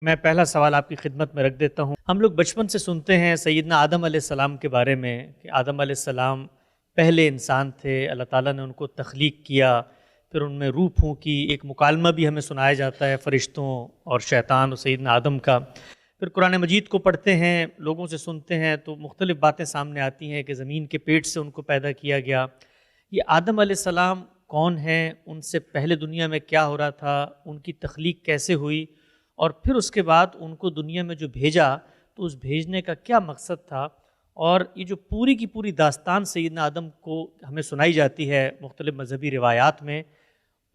میں پہلا سوال آپ کی خدمت میں رکھ دیتا ہوں۔ ہم لوگ بچپن سے سنتے ہیں سیدنا آدم علیہ السلام کے بارے میں کہ آدم علیہ السلام پہلے انسان تھے، اللہ تعالیٰ نے ان کو تخلیق کیا، پھر ان میں روح پھونکی۔ ایک مکالمہ بھی ہمیں سنایا جاتا ہے فرشتوں اور شیطان اور سیدنا آدم کا۔ پھر قرآن مجید کو پڑھتے ہیں، لوگوں سے سنتے ہیں تو مختلف باتیں سامنے آتی ہیں کہ زمین کے پیٹ سے ان کو پیدا کیا گیا۔ یہ آدم علیہ السلام کون ہیں؟ ان سے پہلے دنیا میں کیا ہو رہا تھا؟ ان کی تخلیق کیسے ہوئی؟ اور پھر اس کے بعد ان کو دنیا میں جو بھیجا تو اس بھیجنے کا کیا مقصد تھا؟ اور یہ جو پوری کی پوری داستان سیدنا آدم کو ہمیں سنائی جاتی ہے مختلف مذہبی روایات میں،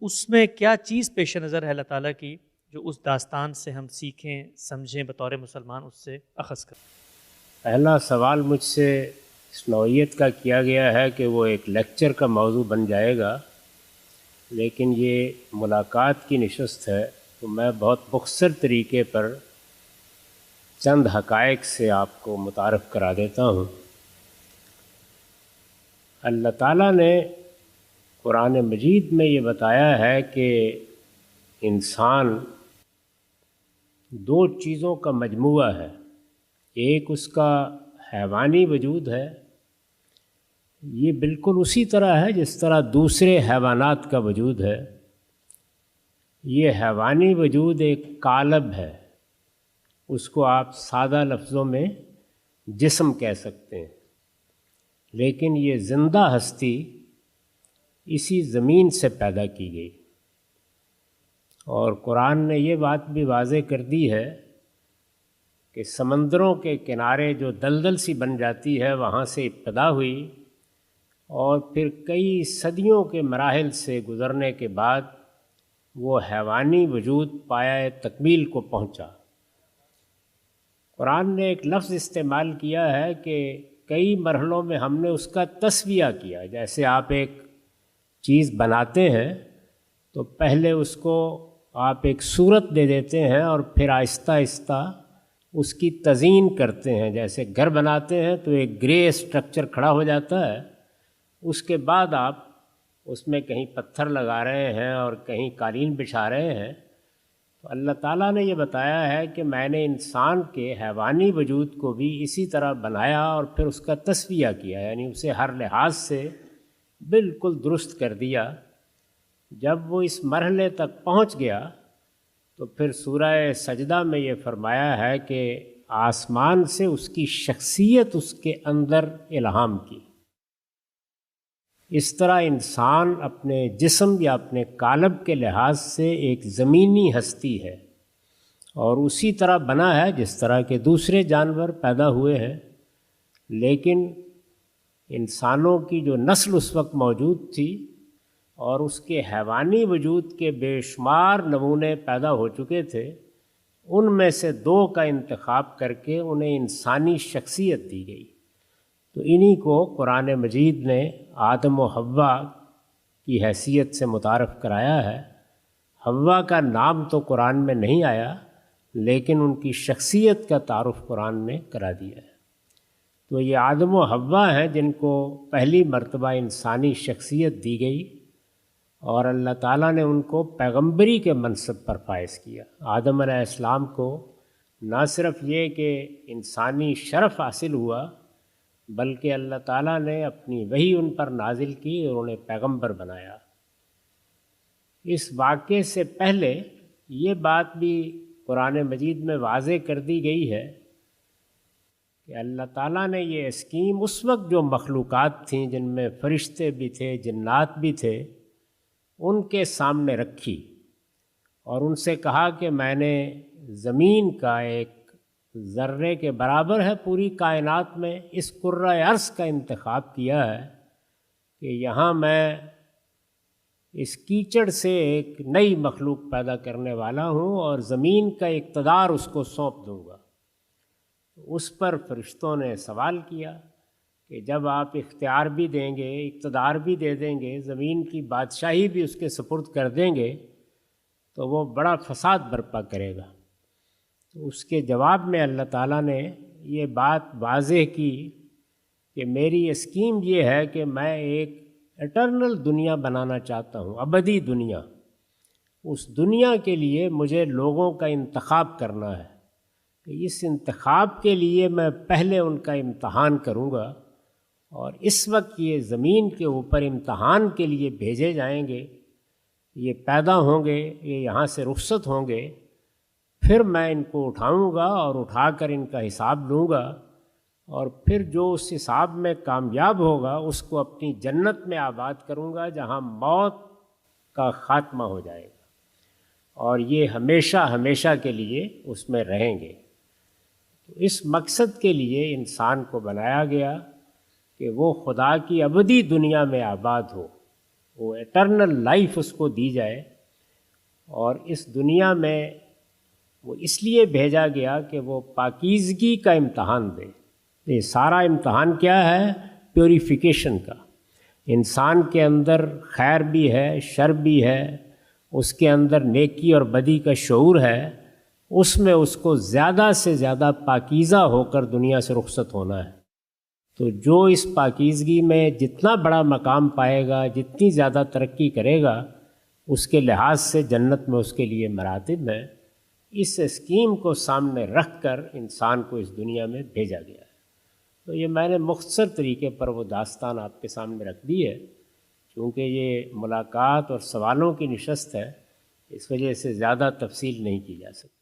اس میں کیا چیز پیش نظر ہے اللہ تعالیٰ کی جو اس داستان سے ہم سیکھیں، سمجھیں، بطور مسلمان اس سے اخذ کریں؟ پہلا سوال مجھ سے اس نوعیت کا کیا گیا ہے کہ وہ ایک لیکچر کا موضوع بن جائے گا، لیکن یہ ملاقات کی نشست ہے تو میں بہت مختصر طریقے پر چند حقائق سے آپ کو متعارف کرا دیتا ہوں۔ اللہ تعالیٰ نے قرآن مجید میں یہ بتایا ہے کہ انسان دو چیزوں کا مجموعہ ہے، ایک اس کا حیوانی وجود ہے، یہ بالکل اسی طرح ہے جس طرح دوسرے حیوانات کا وجود ہے۔ یہ حیوانی وجود ایک قالب ہے، اس کو آپ سادہ لفظوں میں جسم کہہ سکتے ہیں، لیکن یہ زندہ ہستی اسی زمین سے پیدا کی گئی۔ اور قرآن نے یہ بات بھی واضح کر دی ہے کہ سمندروں کے کنارے جو دلدل سی بن جاتی ہے وہاں سے ابتدا ہوئی اور پھر کئی صدیوں کے مراحل سے گزرنے کے بعد وہ حیوانی وجود پایہ تکمیل کو پہنچا۔ قرآن نے ایک لفظ استعمال کیا ہے کہ کئی مرحلوں میں ہم نے اس کا تسویہ کیا۔ جیسے آپ ایک چیز بناتے ہیں تو پہلے اس کو آپ ایک صورت دے دیتے ہیں اور پھر آہستہ آہستہ اس کی تزئین کرتے ہیں۔ جیسے گھر بناتے ہیں تو ایک گرے اسٹرکچر کھڑا ہو جاتا ہے، اس کے بعد آپ اس میں کہیں پتھر لگا رہے ہیں اور کہیں قالین بچھا رہے ہیں۔ تو اللہ تعالیٰ نے یہ بتایا ہے کہ میں نے انسان کے حیوانی وجود کو بھی اسی طرح بنایا اور پھر اس کا تسویہ کیا، یعنی اسے ہر لحاظ سے بالکل درست کر دیا۔ جب وہ اس مرحلے تک پہنچ گیا تو پھر سورہ سجدہ میں یہ فرمایا ہے کہ آسمان سے اس کی شخصیت اس کے اندر الہام کی۔ اس طرح انسان اپنے جسم یا اپنے قالب کے لحاظ سے ایک زمینی ہستی ہے اور اسی طرح بنا ہے جس طرح کے دوسرے جانور پیدا ہوئے ہیں، لیکن انسانوں کی جو نسل اس وقت موجود تھی اور اس کے حیوانی وجود کے بے شمار نمونے پیدا ہو چکے تھے، ان میں سے دو کا انتخاب کر کے انہیں انسانی شخصیت دی گئی۔ تو انہی کو قرآن مجید نے آدم و حوا کی حیثیت سے متعارف کرایا ہے۔ حوا کا نام تو قرآن میں نہیں آیا، لیکن ان کی شخصیت کا تعارف قرآن نے کرا دیا ہے۔ تو یہ آدم و حوا ہیں جن کو پہلی مرتبہ انسانی شخصیت دی گئی اور اللہ تعالیٰ نے ان کو پیغمبری کے منصب پر فائز کیا۔ آدم علیہ السلام کو نہ صرف یہ کہ انسانی شرف حاصل ہوا، بلکہ اللہ تعالیٰ نے اپنی وحی ان پر نازل کی اور انہیں پیغمبر بنایا۔ اس واقعے سے پہلے یہ بات بھی قرآن مجید میں واضح کر دی گئی ہے کہ اللہ تعالیٰ نے یہ اسکیم اس وقت جو مخلوقات تھیں جن میں فرشتے بھی تھے، جنات بھی تھے، ان کے سامنے رکھی اور ان سے کہا کہ میں نے زمین کا ایک ذرے کے برابر ہے پوری کائنات میں اس کرۂ ارض کا انتخاب کیا ہے کہ یہاں میں اس کیچڑ سے ایک نئی مخلوق پیدا کرنے والا ہوں اور زمین کا اقتدار اس کو سونپ دوں گا۔ اس پر فرشتوں نے سوال کیا کہ جب آپ اختیار بھی دیں گے، اقتدار بھی دے دیں گے، زمین کی بادشاہی بھی اس کے سپرد کر دیں گے تو وہ بڑا فساد برپا کرے گا۔ تو اس کے جواب میں اللہ تعالیٰ نے یہ بات واضح کی کہ میری اسکیم یہ ہے کہ میں ایک اٹرنل دنیا بنانا چاہتا ہوں، ابدی دنیا۔ اس دنیا کے لیے مجھے لوگوں کا انتخاب کرنا ہے کہ اس انتخاب کے لیے میں پہلے ان کا امتحان کروں گا، اور اس وقت یہ زمین کے اوپر امتحان کے لیے بھیجے جائیں گے، یہ پیدا ہوں گے، یہ یہاں سے رخصت ہوں گے، پھر میں ان کو اٹھاؤں گا اور اٹھا کر ان کا حساب لوں گا، اور پھر جو اس حساب میں کامیاب ہوگا اس کو اپنی جنت میں آباد کروں گا جہاں موت کا خاتمہ ہو جائے گا، اور یہ ہمیشہ ہمیشہ کے لیے اس میں رہیں گے۔ تو اس مقصد کے لیے انسان کو بنایا گیا کہ وہ خدا کی ابدی دنیا میں آباد ہو، وہ ایٹرنل لائف اس کو دی جائے، اور اس دنیا میں وہ اس لیے بھیجا گیا کہ وہ پاکیزگی کا امتحان دے۔ یہ سارا امتحان کیا ہے؟ پیوریفیکیشن کا۔ انسان کے اندر خیر بھی ہے، شر بھی ہے، اس کے اندر نیکی اور بدی کا شعور ہے، اس میں اس کو زیادہ سے زیادہ پاکیزہ ہو کر دنیا سے رخصت ہونا ہے۔ تو جو اس پاکیزگی میں جتنا بڑا مقام پائے گا، جتنی زیادہ ترقی کرے گا، اس کے لحاظ سے جنت میں اس کے لیے مراتب ہیں۔ اس اسکیم کو سامنے رکھ کر انسان کو اس دنیا میں بھیجا گیا ہے۔ تو یہ میں نے مختصر طریقے پر وہ داستان آپ کے سامنے رکھ دی ہے، چونکہ یہ ملاقات اور سوالوں کی نشست ہے، اس وجہ سے زیادہ تفصیل نہیں کی جا سکتی۔